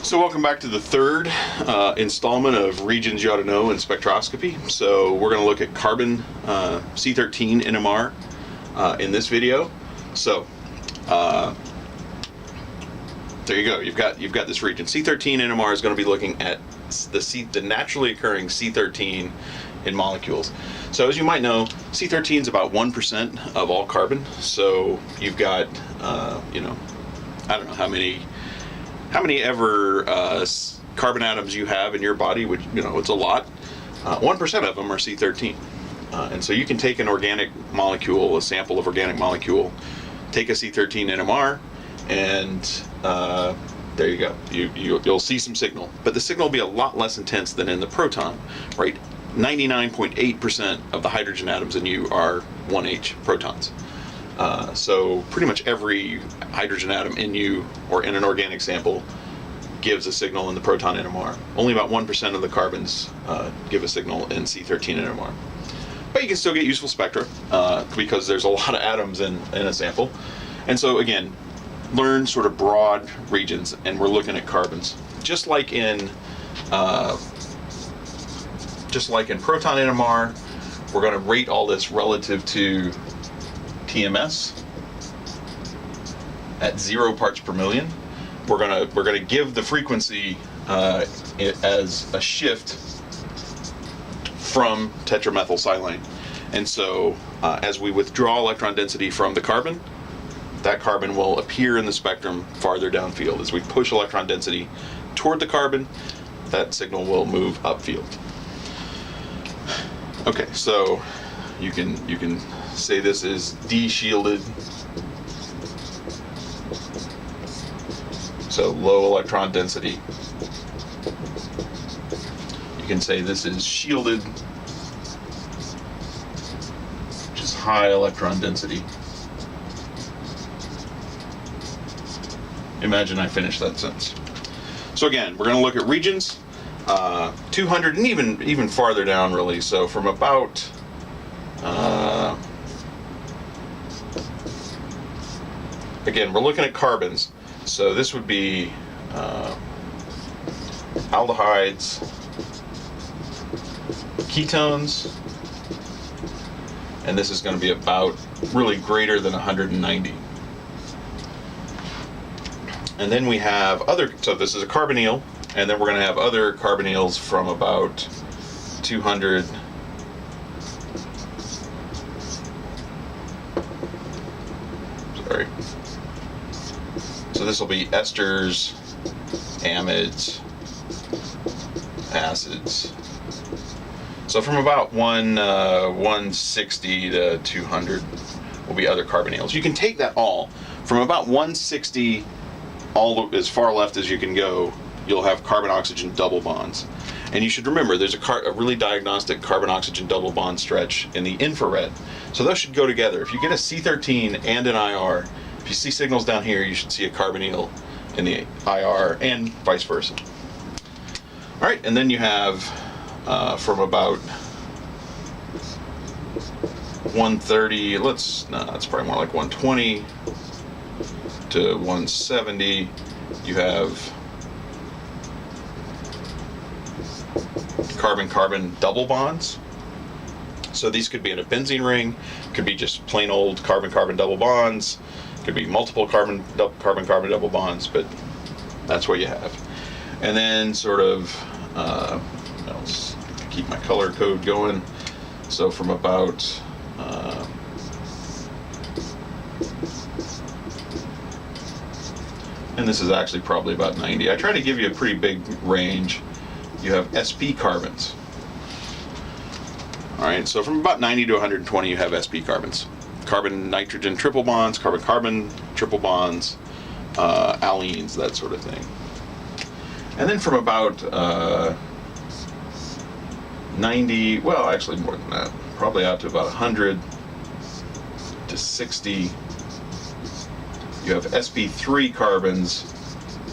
So welcome back to the third installment of Regions You Ought to Know in Spectroscopy. So we're going to look at carbon C13 NMR in this video. So there you go. You've got this region. C13 NMR is going to be looking at the naturally occurring C13 in molecules. So as you might know, C13 is about 1% of all carbon. So you've got I don't know how many ever carbon atoms you have in your body, which, it's a lot. 1% of them are C13. And so you can take an organic molecule, a sample of organic molecule, take a C13 NMR, and there you go. You'll see some signal. But the signal will be a lot less intense than in the proton, right? 99.8% of the hydrogen atoms in you are 1H protons. So pretty much every hydrogen atom in you or in an organic sample gives a signal in the proton NMR. Only about 1% of the carbons give a signal in C13 NMR. But you can still get useful spectra because there's a lot of atoms in a sample. And so again, learn sort of broad regions, and we're looking at carbons. Just like in proton NMR, we're going to rate all this relative to TMS at 0 parts per million. We're gonna give the frequency as a shift from tetramethylsilane, and so as we withdraw electron density from the carbon, that carbon will appear in the spectrum farther downfield. As we push electron density toward the carbon, that signal will move upfield. Okay, so you can say this is de-shielded, so low electron density. You can say this is shielded, which is high electron density. Imagine I finished that sentence. So again, we're going to look at regions, 200 and even farther down, really. So from about again, we're looking at carbons, so this would be aldehydes, ketones, and this is going to be about really greater than 190. And then we have so this is a carbonyl, and then we're going to have other carbonyls from about 200. Sorry. So this will be esters, amides, acids. So from about 160 to 200 will be other carbonyls. You can take that all from about 160 all as far left as you can go. You'll have carbon-oxygen double bonds. And you should remember there's a really diagnostic carbon-oxygen double bond stretch in the infrared. So those should go together. If you get a C13 and an IR, if you see signals down here, you should see a carbonyl in the IR and vice versa. All right, and then you have from about 130, that's probably more like 120 to 170, you have carbon-carbon double bonds. So these could be in a benzene ring, could be just plain old carbon-carbon double bonds, could be multiple carbon-carbon double bonds, but that's what you have. And then sort of, let's keep my color code going. So from about and this is actually probably about 90. I try to give you a pretty big range. You have sp carbons. All right, so from about 90 to 120, you have sp carbons. Carbon-nitrogen triple bonds, carbon-carbon triple bonds, alkenes, that sort of thing. And then from about 90, well, actually more than that, probably out to about 100 to 60, you have sp3 carbons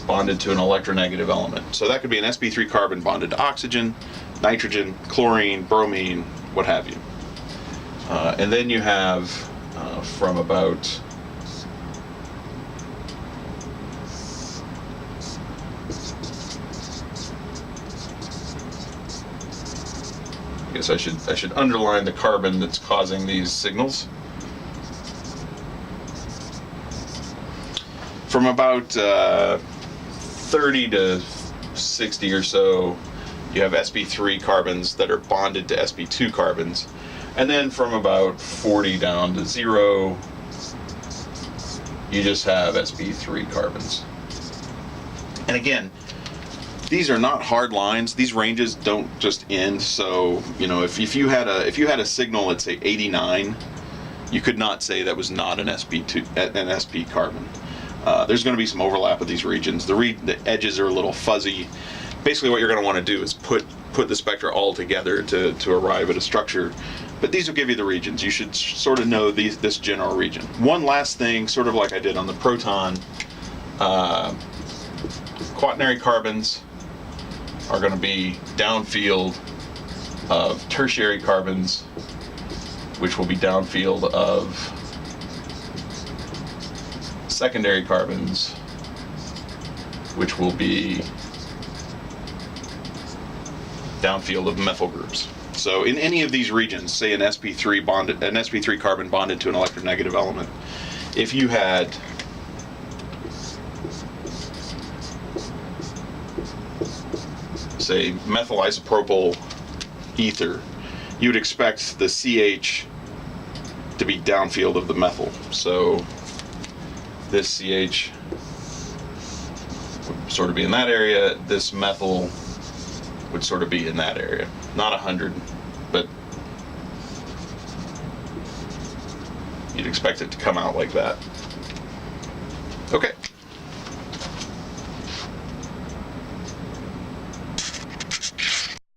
bonded to an electronegative element. So that could be an sp3 carbon bonded to oxygen, nitrogen, chlorine, bromine, what have you. And then you have from about guess I should underline the carbon that's causing these signals. From about 30 to 60 or so, you have Sp3 carbons that are bonded to Sp2 carbons. And then from about 40 down to 0, you just have Sp3 carbons. And again, these are not hard lines. These ranges don't just end. So, you know, if you had a signal at say 89, you could not say that was not an Sp carbon. There's going to be some overlap with these regions. The edges are a little fuzzy. Basically, what you're going to want to do is put the spectra all together to arrive at a structure. But these will give you the regions. You should sort of know this general region. One last thing, sort of like I did on the proton, quaternary carbons are going to be downfield of tertiary carbons, which will be downfield of secondary carbons, which will be downfield of methyl groups. So in any of these regions, say an Sp3 carbon bonded to an electronegative element, if you had say methyl isopropyl ether, you would expect the CH to be downfield of the methyl. So this CH would sort of be in that area, this methyl would sort of be in that area. Not 100, but you'd expect it to come out like that. Okay.